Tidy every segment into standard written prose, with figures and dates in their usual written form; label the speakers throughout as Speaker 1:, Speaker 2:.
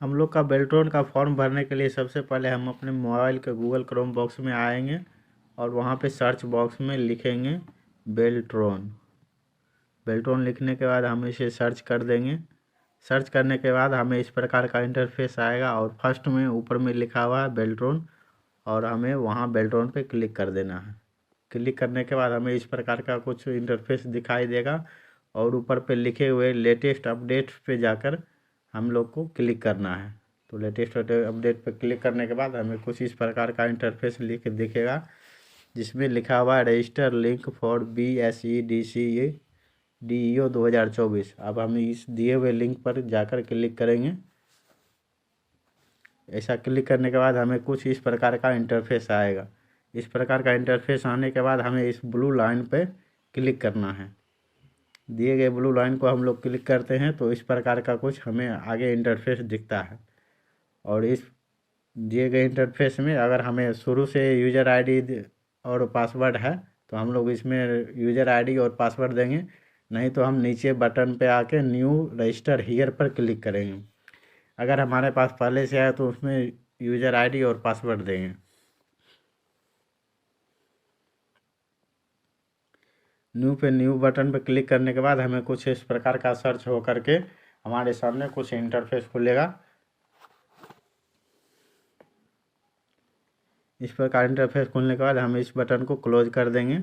Speaker 1: हम लोग का बेल्ट्रॉन का फॉर्म भरने के लिए सबसे पहले हम अपने मोबाइल के गूगल क्रोम बॉक्स में आएंगे और वहाँ पे सर्च बॉक्स में लिखेंगे बेल्ट्रॉन। बेल्ट्रॉन लिखने के बाद हम इसे सर्च कर देंगे। सर्च करने के बाद हमें इस प्रकार का इंटरफेस आएगा और फर्स्ट में ऊपर में लिखा हुआ है बेल्ट्रॉन और हमें वहाँ बेल्ट्रॉन पे क्लिक कर देना है। क्लिक करने के बाद हमें इस प्रकार का कुछ इंटरफेस दिखाई देगा और ऊपर पे लिखे हुए लेटेस्ट अपडेट पे जाकर हम लोग को क्लिक करना है। तो लेटेस्ट अपडेट पे क्लिक करने के बाद हमें कुछ इस प्रकार का इंटरफेस लिख दिखेगा जिसमें लिखा हुआ है रजिस्टर लिंक फॉर BSEDCA-DEO 2024। अब हम इस दिए हुए लिंक पर जाकर क्लिक करेंगे। ऐसा क्लिक करने के बाद हमें कुछ इस प्रकार का इंटरफेस आएगा। इस प्रकार का इंटरफेस आने के बाद हमें इस ब्लू लाइन पे क्लिक करना है। दिए गए ब्लू लाइन को हम लोग क्लिक करते हैं तो इस प्रकार का कुछ हमें आगे इंटरफेस दिखता है। और इस दिए गए इंटरफेस में अगर हमें शुरू से यूज़र आईडी और पासवर्ड है तो हम लोग इसमें यूज़र आईडी और पासवर्ड देंगे, नहीं तो हम नीचे बटन पे आके न्यू रजिस्टर हियर पर क्लिक करेंगे। अगर हमारे पास पहले से है तो उसमें यूज़र आईडी और पासवर्ड देंगे। न्यू बटन पर क्लिक करने के बाद हमें कुछ इस प्रकार का सर्च हो करके हमारे सामने कुछ इंटरफेस खुलेगा। इस प्रकार इंटरफेस खुलने के बाद हम इस बटन को क्लोज कर देंगे।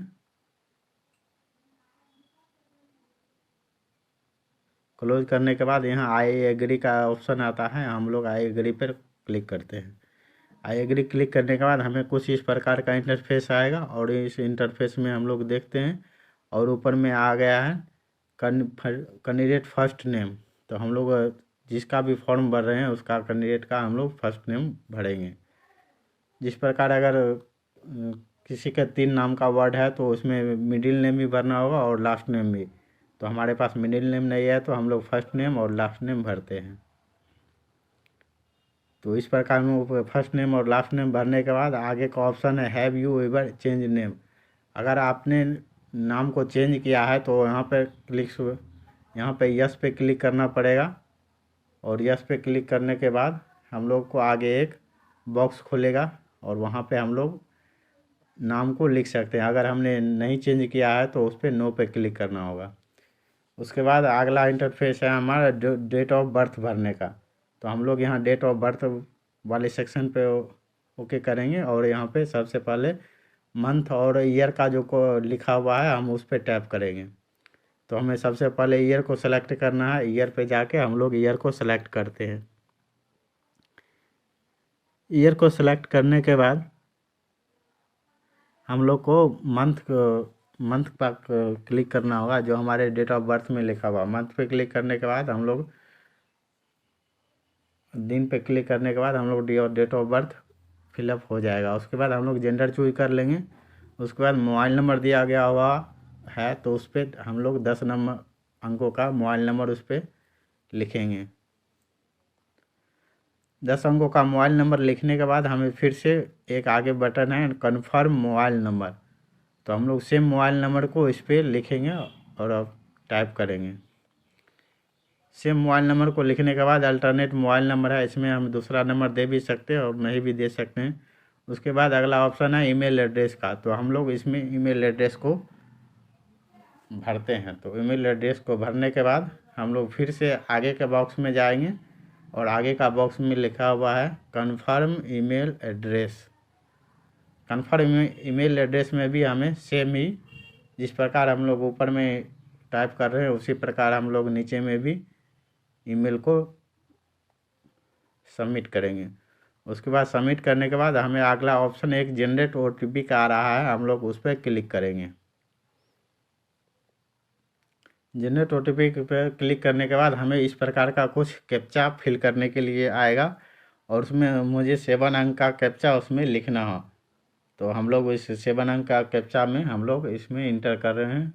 Speaker 1: क्लोज करने के बाद यहाँ आई एग्री का ऑप्शन आता है, हम लोग आई एग्री पर क्लिक करते हैं। आई एग्री क्लिक करने के बाद हमें कुछ इस प्रकार का इंटरफेस आएगा और इस इंटरफेस में हम लोग देखते हैं और ऊपर में आ गया है कैंडिडेट फर्स्ट नेम। तो हम लोग जिसका भी फॉर्म भर रहे हैं उसका कैंडिडेट का हम लोग फर्स्ट नेम भरेंगे। जिस प्रकार अगर किसी के 3 नाम का वर्ड है तो उसमें मिडिल नेम भी भरना होगा और लास्ट नेम भी। तो हमारे पास मिडिल नेम नहीं है तो हम लोग फर्स्ट नेम और लास्ट नेम भरते हैं। तो इस प्रकार में फर्स्ट नेम और लास्ट नेम भरने के बाद आगे का ऑप्शन है have you ever change name. अगर आपने नाम को चेंज किया है तो यहाँ पे यस पे क्लिक करना पड़ेगा और यस पे क्लिक करने के बाद हम लोग को आगे एक बॉक्स खुलेगा और वहाँ पे हम लोग नाम को लिख सकते हैं। अगर हमने नहीं चेंज किया है तो उस पर नो पे क्लिक करना होगा। उसके बाद अगला इंटरफेस है हमारा डेट ऑफ बर्थ भरने का। तो हम लोग यहाँ डेट ऑफ बर्थ वाले सेक्शन पे ओके करेंगे और यहाँ पे सबसे पहले मंथ और ईयर का जो को लिखा हुआ है हम उस पर टैप करेंगे। तो हमें सबसे पहले ईयर को सेलेक्ट करना है। ईयर पे जाके हम लोग ईयर को सेलेक्ट करते हैं। ईयर को सेलेक्ट करने के बाद हम लोग को मंथ पर क्लिक करना होगा जो हमारे डेट ऑफ बर्थ में लिखा हुआ। मंथ पे क्लिक करने के बाद हम लोग दिन पे क्लिक करने के बाद हम लोग डेट ऑफ बर्थ फिलअप हो जाएगा। उसके बाद हम लोग जेंडर चूज कर लेंगे। उसके बाद मोबाइल नंबर दिया गया हुआ है तो उस पर हम लोग 10 नंबर अंकों का मोबाइल नंबर उस पर लिखेंगे। 10 अंकों का मोबाइल नंबर लिखने के बाद हमें फिर से एक आगे बटन है कन्फर्म मोबाइल नंबर। तो हम लोग सेम मोबाइल नंबर को इस पर लिखेंगे और अब टाइप करेंगे। सेम मोबाइल नंबर को लिखने के बाद अल्टरनेट मोबाइल नंबर है, इसमें हम दूसरा नंबर दे भी सकते हैं और नहीं भी दे सकते हैं। उसके बाद अगला ऑप्शन है ईमेल एड्रेस का। तो हम लोग इसमें ईमेल एड्रेस को भरते हैं। तो ईमेल एड्रेस को भरने के बाद हम लोग फिर से आगे के बॉक्स में जाएंगे और आगे का बॉक्स में लिखा हुआ है confirm email address. Confirm email address में भी हमें सेम ही जिस प्रकार हम लोग ऊपर में टाइप कर रहे हैं उसी प्रकार हम लोग नीचे में भी ईमेल को सबमिट करेंगे। उसके बाद सबमिट करने के बाद हमें अगला ऑप्शन एक जनरेट OTP का आ रहा है, हम लोग उस पर क्लिक करेंगे। जनरेट OTP पर क्लिक करने के बाद हमें इस प्रकार का कुछ कैप्चा फिल करने के लिए आएगा और उसमें मुझे 7 अंक का कैप्चा उसमें लिखना हो। तो हम लोग इस 7 अंक का कैप्चा में हम लोग इसमें इंटर कर रहे हैं।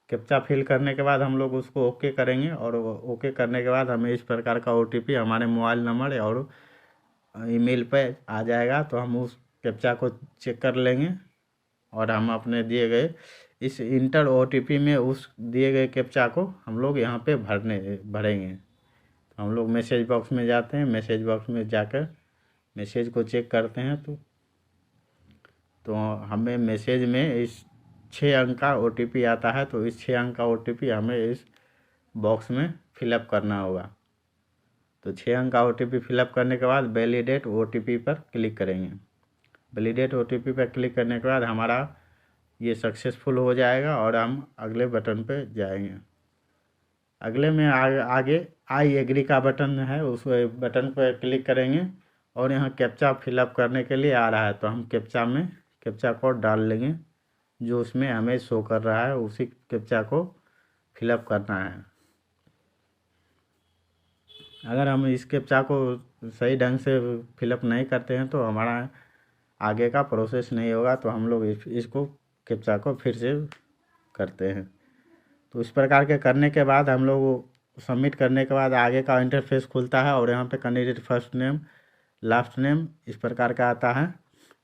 Speaker 1: कैप्चा फिल करने के बाद हम लोग उसको ओके करेंगे और ओके करने के बाद हमें इस प्रकार का OTP हमारे मोबाइल नंबर और ईमेल पे आ जाएगा। तो हम उस कैप्चा को चेक कर लेंगे। और हम अपने दिए गए इस इंटर OTP में उस दिए गए कैप्चा को हम लोग यहाँ पे भरेंगे। तो हम लोग मैसेज बॉक्स में जाते हैं, मैसेज बॉक्स में जाकर मैसेज को चेक करते हैं तो हमें मैसेज में इस 6 अंक का OTP आता है। तो इस 6 अंक का OTP हमें इस बॉक्स में फिलअप करना होगा। तो 6 अंक का OTP फिलअप करने के बाद वैलिडेट OTP पर क्लिक करेंगे। वैलिडेट OTP पर क्लिक करने के बाद हमारा ये सक्सेसफुल हो जाएगा और हम अगले बटन पे जाएंगे। अगले में आगे आई एग्री का बटन है, उस बटन पर क्लिक करेंगे और यहाँ कैप्चा फिलअप करने के लिए आ रहा है। तो हम कैप्चा कोड डाल लेंगे जो उसमें हमें शो कर रहा है, उसी कैप्चा को फिलअप करना है। अगर हम इस कैप्चा को सही ढंग से फिलअप नहीं करते हैं तो हमारा आगे का प्रोसेस नहीं होगा। तो हम लोग इसको कैप्चा को फिर से करते हैं। तो इस प्रकार के करने के बाद हम लोग सबमिट करने के बाद आगे का इंटरफेस खुलता है और यहाँ पे candidate first name last name इस प्रकार का आता है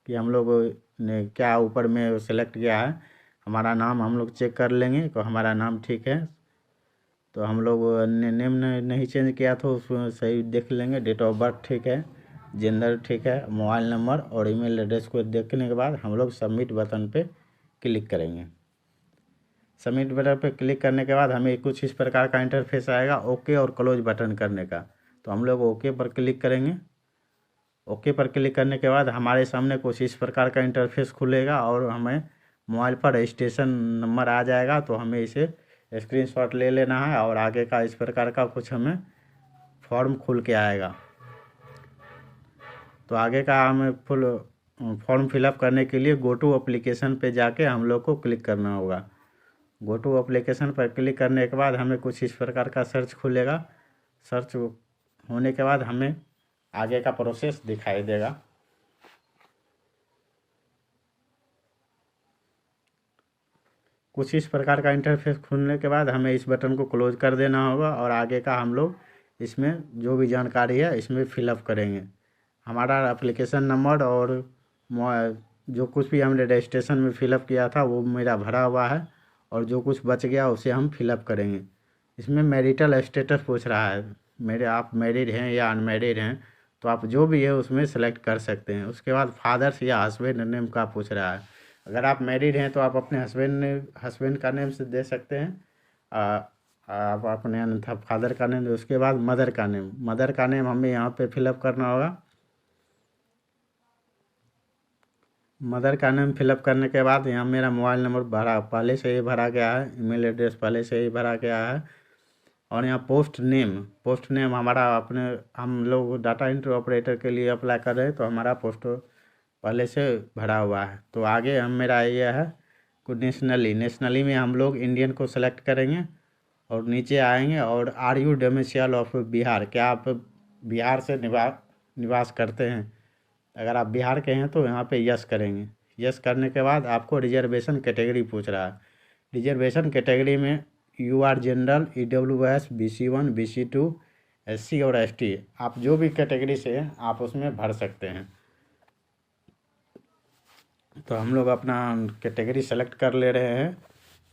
Speaker 1: कि हम लोग ने क्या ऊपर में सेलेक्ट किया है। हमारा नाम हम लोग चेक कर लेंगे तो हमारा नाम ठीक है। तो हम लोग ने नेम नहीं चेंज किया तो उसमें सही देख लेंगे। डेट ऑफ बर्थ ठीक है, जेंडर ठीक है, मोबाइल नंबर और ईमेल एड्रेस को देखने के बाद हम लोग सबमिट बटन पे क्लिक करेंगे। सबमिट बटन पे क्लिक करने के बाद हमें कुछ इस प्रकार का इंटरफेस आएगा ओके और क्लोज बटन करने का। तो हम लोग ओके पर क्लिक करेंगे। ओके पर क्लिक करने के बाद हमारे सामने कुछ इस प्रकार का इंटरफेस खुलेगा और हमें मोबाइल पर रजिस्ट्रेशन नंबर आ जाएगा। तो हमें इसे स्क्रीनशॉट ले लेना है और आगे का इस प्रकार का कुछ हमें फॉर्म खुल के आएगा। तो आगे का हमें फुल फॉर्म फिलअप करने के लिए गो टू एप्लीकेशन पे जाके हम लोग को क्लिक करना होगा। गो टू एप्लीकेशन पर क्लिक करने के बाद हमें कुछ इस प्रकार का सर्च खुलेगा। सर्च होने के बाद हमें आगे का प्रोसेस दिखाई देगा। कुछ इस प्रकार का इंटरफेस खुलने के बाद हमें इस बटन को क्लोज कर देना होगा और आगे का हम लोग इसमें जो भी जानकारी है इसमें फिलअप करेंगे। हमारा एप्लीकेशन नंबर और जो कुछ भी हमने रजिस्ट्रेशन में फिलअप किया था वो मेरा भरा हुआ है और जो कुछ बच गया उसे हम फिलअप करेंगे। इसमें मैरिटल स्टेटस पूछ रहा है, आप मैरिड हैं या अनमैरिड हैं, तो आप जो भी है उसमें सेलेक्ट कर सकते हैं। उसके बाद फादर्स या हस्बैंड नेम का पूछ रहा है। अगर आप मैरिड हैं तो आप अपने हस्बैंड का नेम से दे सकते हैं, आप अपने अन्यथा फादर का नेम। उसके बाद मदर का नेम हमें यहाँ पे फिलअप करना होगा। मदर का नेम फिलअप करने के बाद यहाँ मेरा मोबाइल नंबर पहले से ही भरा गया है, ईमेल एड्रेस पहले से ही भरा गया है और यहाँ पोस्ट नेम हमारा हम लोग डाटा एंट्री ऑपरेटर के लिए अप्लाई कर रहे हैं तो हमारा पोस्ट पहले से भरा हुआ है। तो आगे मेरा ये है कुछ नेशनली में हम लोग इंडियन को सेलेक्ट करेंगे और नीचे आएंगे और are you domicile of Bihar, क्या आप बिहार से निवास करते हैं। अगर आप बिहार के हैं तो यहाँ पे यस करेंगे। यस करने के बाद आपको रिजर्वेशन कैटेगरी पूछ रहा है। रिजर्वेशन कैटेगरी में you are general, EWS, BC1, BC2, SC और ST, आप जो भी कैटेगरी से हैं आप उसमें भर सकते हैं। तो हम लोग अपना कैटेगरी सेलेक्ट कर ले रहे हैं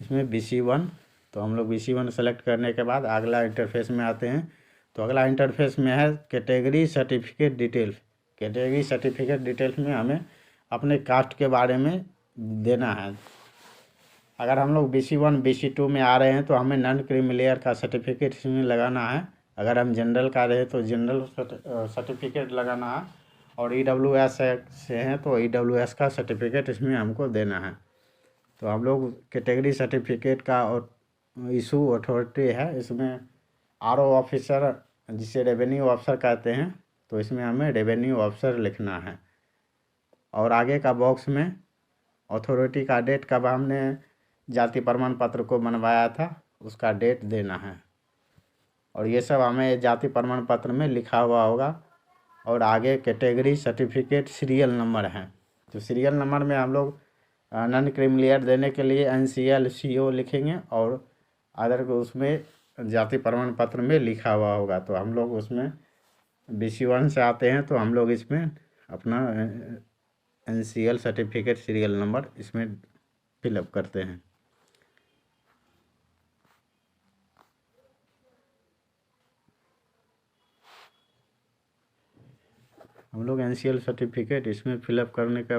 Speaker 1: इसमें BC1। तो हम लोग BC1 सेलेक्ट करने के बाद अगला इंटरफेस में आते हैं। तो अगला इंटरफेस में है category certificate details. Category certificate details में हमें अपने कास्ट के बारे में देना है। अगर हम लोग BC1 BC2 में आ रहे हैं तो हमें नॉन क्रीमी का सर्टिफिकेट इसमें लगाना है। अगर हम जनरल का रहे तो जनरल सर्टिफिकेट लगाना है और EWS से हैं तो EWS का सर्टिफिकेट इसमें हमको देना है। तो हम लोग कैटेगरी सर्टिफिकेट का और इशू अथॉरिटी है, इसमें RO ऑफिसर जिसे रेवेन्यू ऑफिसर कहते हैं, तो इसमें हमें रेवेन्यू ऑफिसर लिखना है। और आगे का बॉक्स में अथॉरिटी का डेट कब हमने जाति प्रमाण पत्र को बनवाया था उसका डेट देना है और ये सब हमें जाति प्रमाण पत्र में लिखा हुआ होगा। और आगे कैटेगरी सर्टिफिकेट सीरियल नंबर है। तो सीरियल नंबर में हम लोग नॉन क्रीमी देने के लिए NCL CO लिखेंगे और अदर को उसमें जाति प्रमाण पत्र में लिखा हुआ होगा। तो हम लोग उसमें BC1 से आते हैं तो हम लोग इसमें अपना NCL सर्टिफिकेट सीरियल नंबर इसमें फिलअप करते हैं। हम लोग NCL सर्टिफिकेट इसमें फिलअप करने के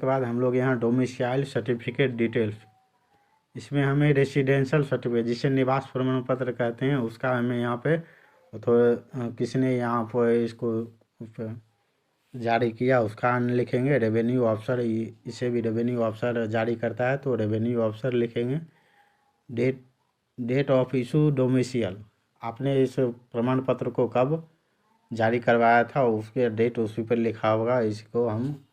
Speaker 1: बाद हम लोग यहाँ डोमिसाइल सर्टिफिकेट डिटेल्स, इसमें हमें रेसिडेंशियल सर्टिफिकेट जिसे निवास प्रमाण पत्र कहते हैं उसका हमें यहाँ पे थोड़ा किसी ने यहाँ पर इसको जारी किया उसका लिखेंगे। रेवेन्यू ऑफिसर, इसे भी रेवेन्यू ऑफिसर जारी करता है तो रेवेन्यू ऑफिसर लिखेंगे। डेट ऑफ इशू डोमिसाइल, आपने इस प्रमाण पत्र को कब जारी करवाया था उसके डेट उसी पर लिखा होगा। इसको हम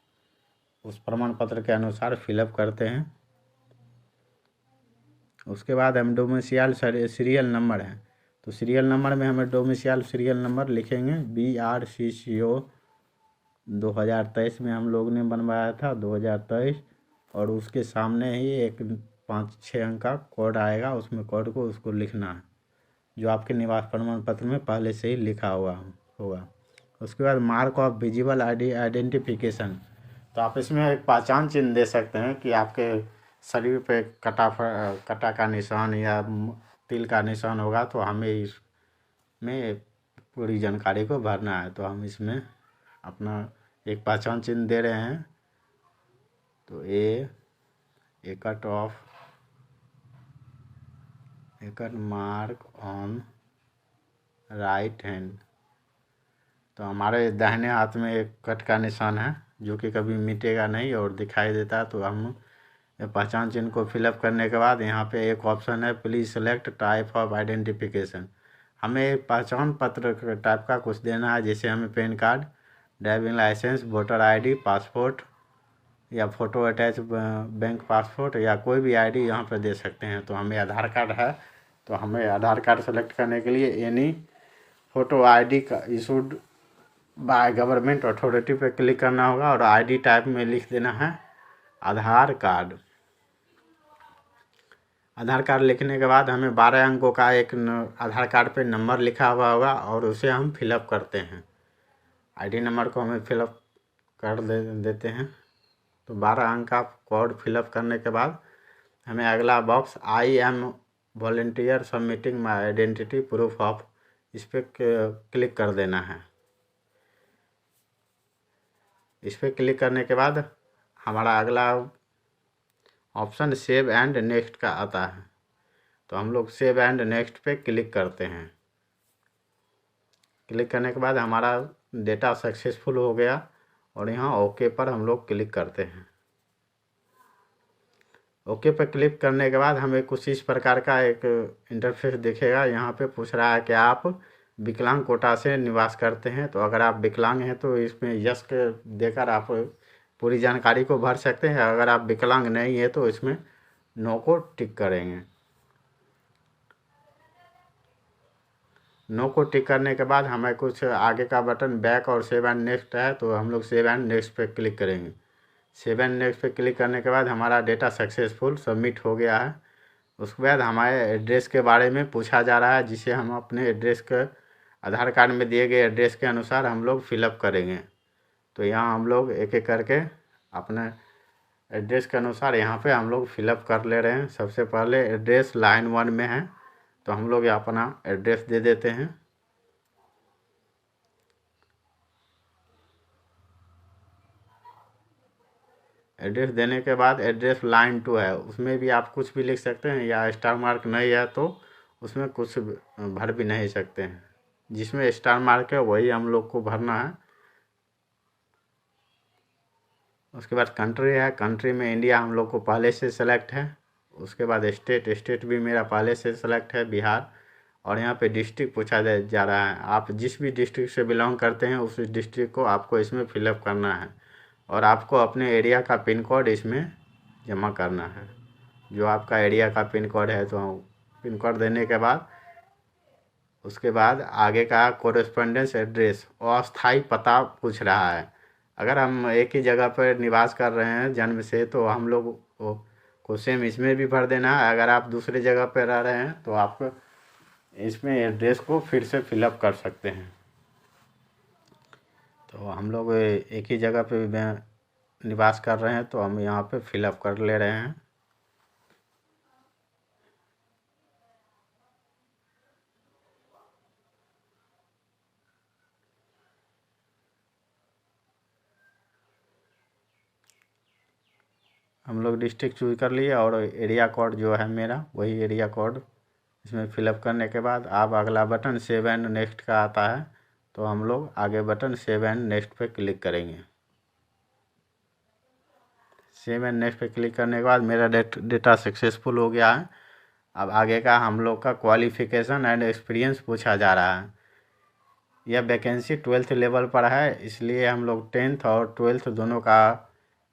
Speaker 1: उस प्रमाण पत्र के अनुसार फिलअप करते हैं। उसके बाद हम डोमिसाइल सीरियल नंबर है तो सीरियल नंबर में हमें डोमिसाइल सीरियल नंबर लिखेंगे। BRCCO 2023 में हम लोग ने बनवाया था 2023, और उसके सामने ही एक 5-6 अंक का कोड आएगा, उसमें कोड को उसको लिखना है जो आपके निवास प्रमाण पत्र में पहले से ही लिखा हुआ होगा। उसके बाद मार्क ऑफ विजिबल आइडेंटिफिकेशन, तो आप इसमें एक पहचान चिन्ह दे सकते हैं कि आपके शरीर पे कटा का निशान या तिल का निशान होगा तो हमें इसमें पूरी जानकारी को भरना है। तो हम इसमें अपना एक पहचान चिन्ह दे रहे हैं। तो a cut mark on right hand, तो हमारे दाहिने हाथ में एक कट का निशान है जो कि कभी मिटेगा नहीं और दिखाई देता है। तो हम पहचान चिन्ह को फिलअप करने के बाद यहाँ पे एक ऑप्शन है please select type of identification, हमें एक पहचान पत्र टाइप का कुछ देना है, जैसे हमें pan card, driving licence, voter ID, passport या फ़ोटो अटैच बैंक पासपोर्ट या कोई भी ID यहाँ पर दे सकते हैं। तो हमें आधार कार्ड है तो हमें आधार कार्ड सेलेक्ट करने के लिए एनी फ़ोटो ID का इशूड बाय गवर्नमेंट अथॉरिटी पे क्लिक करना होगा और ID टाइप में लिख देना है आधार कार्ड। आधार कार्ड लिखने के बाद हमें 12 अंकों का एक आधार कार्ड पे नंबर लिखा हुआ होगा और उसे हम फिलअप करते हैं। ID नंबर को हमें फिलअप कर देते हैं। तो 12 अंक का कोड फिलअप करने के बाद हमें अगला box I am volunteer submitting my identity proof of, इस पर क्लिक कर देना है। इस पर क्लिक करने के बाद हमारा अगला ऑप्शन सेव एंड नेक्स्ट का आता है। तो हम लोग सेव एंड नेक्स्ट पे क्लिक करते हैं। क्लिक करने के बाद हमारा डेटा सक्सेसफुल हो गया और यहाँ ओके पर हम लोग क्लिक करते हैं। ओके पर क्लिक करने के बाद हमें कुछ इस प्रकार का एक इंटरफेस दिखेगा। यहाँ पे पूछ रहा है कि आप विकलांग कोटा से निवास करते हैं। तो अगर आप विकलांग हैं तो इसमें यस के देकर आप पूरी जानकारी को भर सकते हैं। अगर आप विकलांग नहीं है तो इसमें नो को टिक करेंगे। नो को टिक करने के बाद हमें कुछ आगे का बटन बैक और सेव एंड नेक्स्ट है तो हम लोग सेव एंड नेक्स्ट पे क्लिक करेंगे। सेव एंड नेक्स्ट पे क्लिक करने के बाद हमारा डेटा सक्सेसफुल सबमिट हो गया है। उसके बाद हमारे एड्रेस के बारे में पूछा जा रहा है जिसे हम अपने एड्रेस के आधार कार्ड में दिए गए एड्रेस के अनुसार हम लोग फिलअप करेंगे। तो यहाँ हम लोग एक एक करके अपने एड्रेस के अनुसार यहाँ पे हम लोग फिलअप कर ले रहे हैं। सबसे पहले एड्रेस लाइन 1 में है तो हम लोग अपना एड्रेस दे देते हैं। एड्रेस देने के बाद एड्रेस लाइन 2 है, उसमें भी आप कुछ भी लिख सकते हैं या स्टार मार्क नहीं है तो उसमें कुछ भर भी नहीं सकते हैं। जिसमें स्टार मार्क है वही हम लोग को भरना है। उसके बाद कंट्री है, कंट्री में इंडिया हम लोग को पहले से सेलेक्ट है। उसके बाद स्टेट भी मेरा पहले से सेलेक्ट है बिहार। और यहाँ पे डिस्ट्रिक्ट पूछा जा रहा है, आप जिस भी डिस्ट्रिक्ट से बिलोंग करते हैं उस डिस्ट्रिक्ट को आपको इसमें फिलअप करना है और आपको अपने एरिया का पिन कोड इसमें जमा करना है। जो आपका एरिया का पिन कोड है तो पिन कोड देने के बाद उसके बाद आगे का कोरेस्पोंडेंस एड्रेस और अस्थाई पता पूछ रहा है। अगर हम एक ही जगह पर निवास कर रहे हैं जन्म से तो हम लोग को सेम इसमें भी भर देना है। अगर आप दूसरे जगह पर रह रहे हैं तो आप इसमें एड्रेस को फिर से फिलअप कर सकते हैं। तो हम लोग एक ही जगह पे निवास कर रहे हैं, तो हम यहाँ पे फिलअप कर ले रहे हैं। हम लोग डिस्ट्रिक्ट चूज कर लिए और एरिया कोड जो है मेरा वही एरिया कोड इसमें फिलअप करने के बाद आप अगला बटन सेव एंड नेक्स्ट का आता है, तो हम लोग आगे बटन सेव एंड नेक्स्ट पे क्लिक करेंगे। सेव एंड नेक्स्ट पे क्लिक करने के बाद मेरा डेटा सक्सेसफुल हो गया है। अब आगे का हम लोग का क्वालिफिकेशन एंड एक्सपीरियंस पूछा जा रहा है। यह वैकेंसी 12th लेवल पर है, इसलिए हम लोग 10th और 12th दोनों का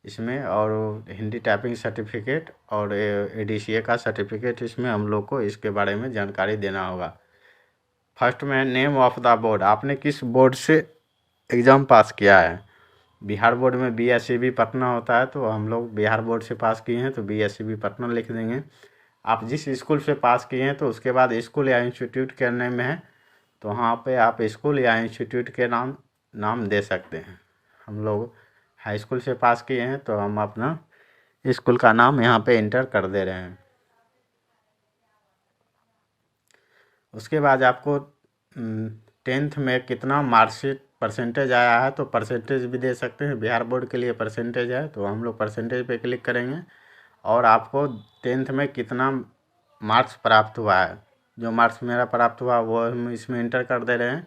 Speaker 1: इसमें, और हिंदी टाइपिंग सर्टिफिकेट और ADCA का सर्टिफिकेट इसमें हम लोग को इसके बारे में जानकारी देना होगा। फर्स्ट में नेम ऑफ द बोर्ड, आपने किस बोर्ड से एग्ज़ाम पास किया है। बिहार बोर्ड में BSEB पटना होता है, तो हम लोग बिहार बोर्ड से पास किए हैं तो BSEB पटना लिख देंगे। आप जिस स्कूल से पास किए हैं तो उसके बाद स्कूल या इंस्टीट्यूट के नेम में है, तो वहाँ पे आप स्कूल या इंस्टीट्यूट के नाम दे सकते हैं। हम लोग हाई स्कूल से पास किए हैं तो हम अपना स्कूल का नाम यहाँ पे इंटर कर दे रहे हैं। उसके बाद आपको 10th में कितना मार्कशीट परसेंटेज आया है, तो परसेंटेज भी दे सकते हैं। बिहार बोर्ड के लिए परसेंटेज है, तो हम लोग परसेंटेज पे क्लिक करेंगे और आपको 10th में कितना मार्क्स प्राप्त हुआ है, जो मार्क्स मेरा प्राप्त हुआ वो हम इसमें इंटर कर दे रहे हैं।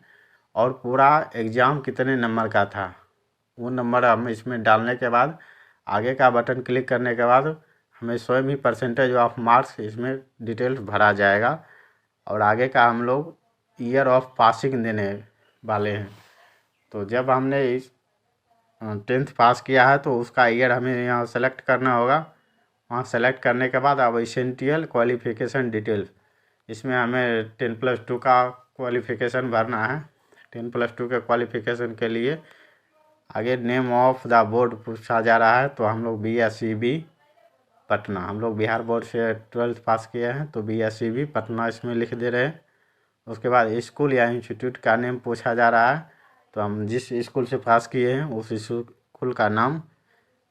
Speaker 1: और पूरा एग्ज़ाम कितने नंबर का था वो नंबर हम इसमें डालने के बाद आगे का बटन क्लिक करने के बाद हमें स्वयं ही परसेंटेज ऑफ मार्क्स इसमें डिटेल्स भरा जाएगा। और आगे का हम लोग ईयर ऑफ पासिंग देने वाले हैं। तो जब हमने इस 10th पास किया है तो उसका ईयर हमें यहाँ सेलेक्ट करना होगा। वहाँ सेलेक्ट करने के बाद अब एसेंशियल क्वालिफिकेशन डिटेल्स, इसमें हमें 10+2 का क्वालिफिकेशन भरना है। 10+2 के क्वालिफिकेशन के लिए आगे नेम ऑफ द बोर्ड पूछा जा रहा है, तो हम लोग BSEB पटना, हम लोग बिहार बोर्ड से 12th पास किए हैं तो BSEB पटना इसमें लिख दे रहे हैं। उसके बाद स्कूल या इंस्टीट्यूट का नेम पूछा जा रहा है, तो हम जिस स्कूल से पास किए हैं उस स्कूल का नाम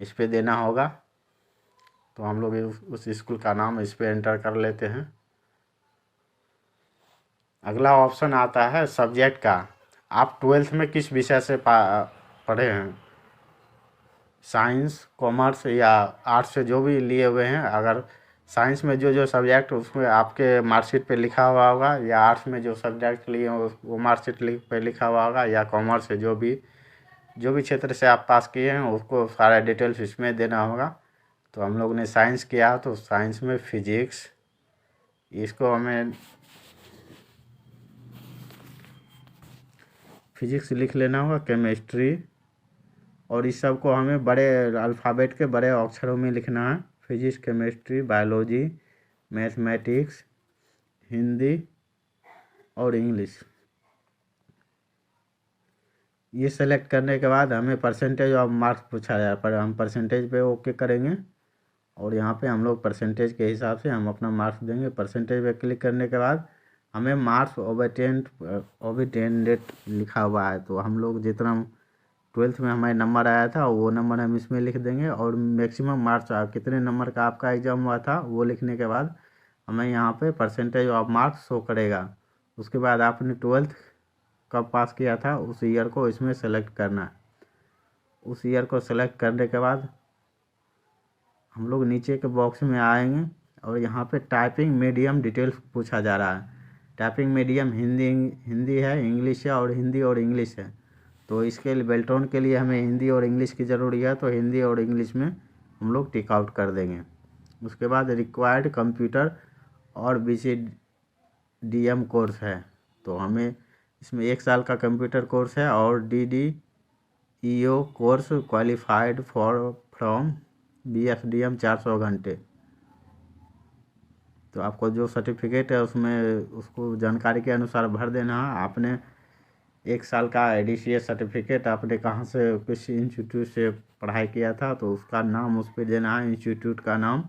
Speaker 1: इस पर देना होगा। तो हम लोग उस स्कूल का नाम इस पर एंटर कर लेते हैं। अगला ऑप्शन आता है सब्जेक्ट का, आप 12th में किस विषय से पढ़े हैं, साइंस, कॉमर्स या आर्ट्स से जो भी लिए हुए हैं। अगर साइंस में जो जो सब्जेक्ट उसमें आपके मार्कशीट पे लिखा हुआ होगा, या आर्ट्स में जो सब्जेक्ट लिए हो वो मार्कशीट पे लिखा हुआ होगा, या कॉमर्स से जो भी क्षेत्र से आप पास किए हैं उसको सारा डिटेल्स इसमें देना होगा। तो हम लोग ने साइंस किया तो साइंस में फिजिक्स, इसको हमें फिजिक्स लिख लेना होगा, केमिस्ट्री, और इस सब को हमें बड़े अल्फ़ाबेट के बड़े अक्षरों में लिखना है। Physics, chemistry, biology, mathematics, Hindi और इंग्लिश। ये सेलेक्ट करने के बाद हमें परसेंटेज ऑफ मार्क्स पूछा जाए, पर हम परसेंटेज पे ओके करेंगे और यहाँ पे हम लोग परसेंटेज के हिसाब से हम अपना मार्क्स देंगे। परसेंटेज पे क्लिक करने के बाद हमें मार्क्स ओबिटेंडेड लिखा हुआ है, तो हम लोग जितना 12th में हमारे नंबर आया था वो नंबर हम इसमें लिख देंगे। और मैक्सिमम मार्क्स कितने नंबर का आपका एग्ज़ाम हुआ था वो लिखने के बाद हमें यहाँ पे परसेंटेज ऑफ मार्क्स शो करेगा। उसके बाद आपने 12th कब पास किया था उस ईयर को इसमें सेलेक्ट करना है। उस ईयर को सेलेक्ट करने के बाद हम लोग नीचे के बॉक्स में आएंगे और यहाँ पे टाइपिंग मीडियम डिटेल्स पूछा जा रहा है। टाइपिंग मीडियम हिंदी है, इंग्लिश है, और हिंदी और इंग्लिश है। तो इसके लिए बेल्टोन के लिए हमें हिंदी और इंग्लिश की ज़रूरी है, तो हिंदी और इंग्लिश में हम लोग टिक आउट कर देंगे। उसके बाद रिक्वायर्ड कंप्यूटर और BCDM कोर्स है, तो हमें इसमें 1 साल का कंप्यूटर कोर्स है और DDEO course qualified from BSDM 400 घंटे। तो आपको जो सर्टिफिकेट है उसमें उसको जानकारी के अनुसार भर देना है। आपने 1 साल का ADCA सर्टिफिकेट आपने कहाँ से किस इंस्टीट्यूट से पढ़ाई किया था तो उसका नाम उस पर देना है, इंस्टीट्यूट का नाम।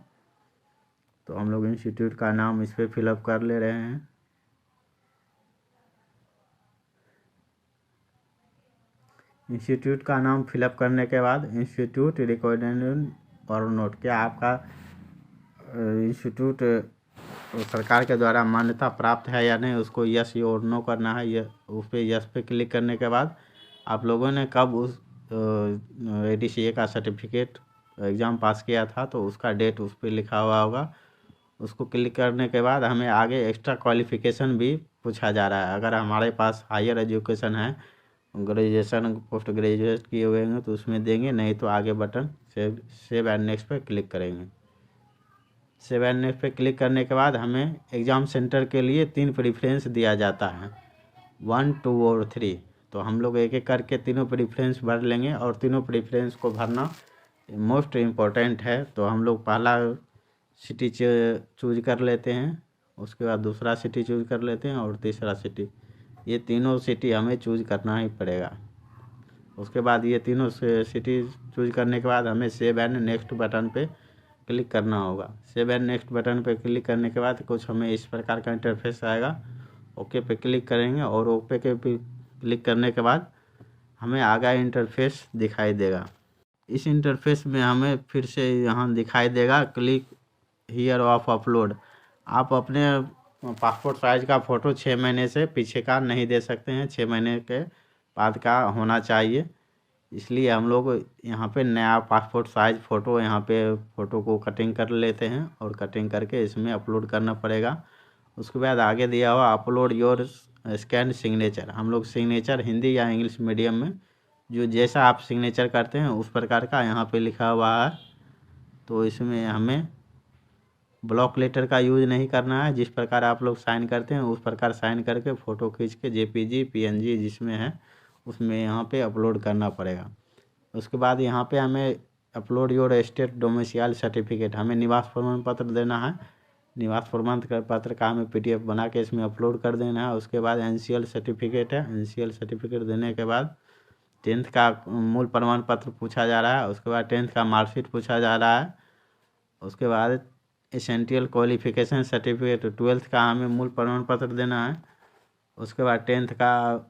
Speaker 1: तो हम लोग इंस्टीट्यूट का नाम इस पर फिलअप कर ले रहे हैं। इंस्टीट्यूट का नाम फिलअप करने के बाद इंस्टीट्यूट रिकॉग्निशन और नोट, क्या आपका इंस्टीट्यूट सरकार के द्वारा मान्यता प्राप्त है या नहीं, उसको यस और नो करना है। ये उस पर यस पे क्लिक करने के बाद आप लोगों ने कब उस ADCA का सर्टिफिकेट एग्ज़ाम पास किया था तो उसका डेट उस पर लिखा हुआ होगा। उसको क्लिक करने के बाद हमें आगे एक्स्ट्रा क्वालिफ़िकेशन भी पूछा जा रहा है। अगर हमारे पास हायर एजुकेशन है, ग्रेजुएशन पोस्ट ग्रेजुएट किए हुए हैं तो उसमें देंगे, नहीं तो आगे बटन सेव एंड नेक्स्ट पर क्लिक करेंगे। सेव एंड नेक्स्ट पे क्लिक करने के बाद हमें एग्ज़ाम सेंटर के लिए 3 प्रेफरेंस दिया जाता है, 1, 2 और 3। तो हम लोग एक एक करके तीनों प्रेफरेंस भर लेंगे और तीनों प्रेफरेंस को भरना मोस्ट इम्पोर्टेंट है। तो हम लोग पहला सिटी चूज कर लेते हैं, उसके बाद दूसरा सिटी चूज कर लेते हैं और तीसरा सिटी। ये तीनों सिटी हमें चूज करना ही पड़ेगा। उसके बाद ये तीनों सिटी चूज करने के बाद हमें सेव एंड नेक्स्ट बटन पे क्लिक करना होगा। सेव एंड नेक्स्ट बटन पे क्लिक करने के बाद कुछ हमें इस प्रकार का इंटरफेस आएगा। ओके पे क्लिक करेंगे और ओके के पे क्लिक करने के बाद हमें आगे इंटरफेस दिखाई देगा। इस इंटरफेस में हमें फिर से यहाँ दिखाई देगा क्लिक हियर ऑफ अपलोड। आप अपने पासपोर्ट साइज का फ़ोटो 6 महीने से पीछे का नहीं दे सकते हैं, 6 महीने के बाद का होना चाहिए। इसलिए हम लोग यहाँ पे नया पासपोर्ट साइज फ़ोटो यहाँ पे फ़ोटो को कटिंग कर लेते हैं और कटिंग करके इसमें अपलोड करना पड़ेगा। उसके बाद आगे दिया हुआ अपलोड योर स्कैन सिग्नेचर। हम लोग सिग्नेचर हिंदी या इंग्लिश मीडियम में जो जैसा आप सिग्नेचर करते हैं उस प्रकार का यहाँ पे लिखा हुआ है। तो इसमें हमें ब्लॉक लेटर का यूज़ नहीं करना है। जिस प्रकार आप लोग साइन करते हैं उस प्रकार साइन करके फ़ोटो खींच के JPG PNG जिसमें है उसमें यहाँ पे अपलोड करना पड़ेगा। उसके बाद यहाँ पे हमें upload your state domicile certificate, हमें निवास प्रमाण पत्र देना है। निवास प्रमाण पत्र का हमें PDF बना के इसमें अपलोड कर देना है। उसके बाद NCL सर्टिफिकेट है, NCL सर्टिफिकेट देने के बाद 10th का मूल प्रमाण पत्र पूछा जा रहा है। उसके बाद 10th का मार्कशीट पूछा जा रहा है। उसके बाद एसेंशियल क्वालिफिकेशन सर्टिफिकेट 12th का हमें मूल प्रमाण पत्र देना है। उसके बाद 10th का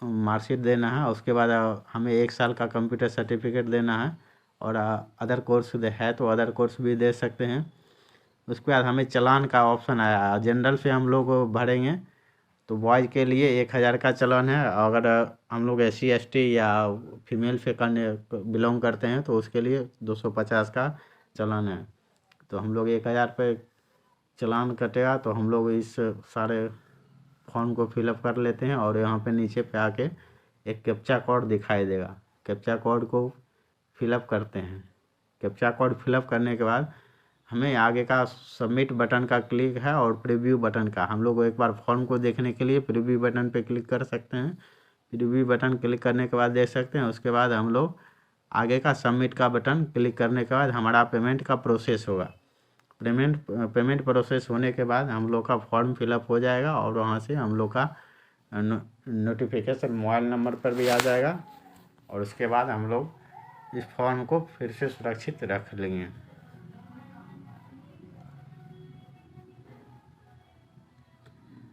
Speaker 1: मार्कशीट देना है। उसके बाद हमें 1 साल का कंप्यूटर सर्टिफिकेट देना है और अदर कोर्स है तो अदर कोर्स भी दे सकते हैं। उसके बाद हमें चालान का ऑप्शन आया, जनरल से हम लोग भरेंगे तो बॉयज़ के लिए 1000 का चालान है। अगर हम लोग SC ST या फीमेल से बिलोंग करते हैं तो उसके लिए 250 का चालान है। तो हम लोग 1000 पे चालान कटेगा तो हम लोग इस सारे फॉर्म को फिलअप कर लेते हैं और यहाँ पे नीचे पे आके एक कैप्चा कोड दिखाई देगा। कैप्चा कोड को फिलअप करते हैं। कैप्चा कोड फिलअप करने के बाद हमें आगे का सबमिट बटन का क्लिक है और प्रीव्यू बटन का। हम लोग एक बार फॉर्म को देखने के लिए प्रीव्यू बटन पे क्लिक कर सकते हैं। प्रीव्यू बटन क्लिक करने के बाद देख सकते हैं। उसके बाद हम लोग आगे का सबमिट का बटन क्लिक करने के बाद हमारा पेमेंट का प्रोसेस होगा। पेमेंट प्रोसेस होने के बाद हम लोग का फॉर्म फिलअप हो जाएगा और वहाँ से हम लोग का नोटिफिकेशन मोबाइल नंबर पर भी आ जाएगा और उसके बाद हम लोग इस फॉर्म को फिर से सुरक्षित रख लेंगे।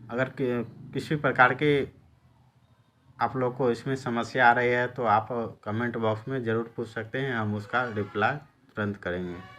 Speaker 1: अगर किसी प्रकार की आप लोग को इसमें समस्या आ रही है तो आप कमेंट बॉक्स में ज़रूर पूछ सकते हैं, हम उसका रिप्लाई तुरंत करेंगे।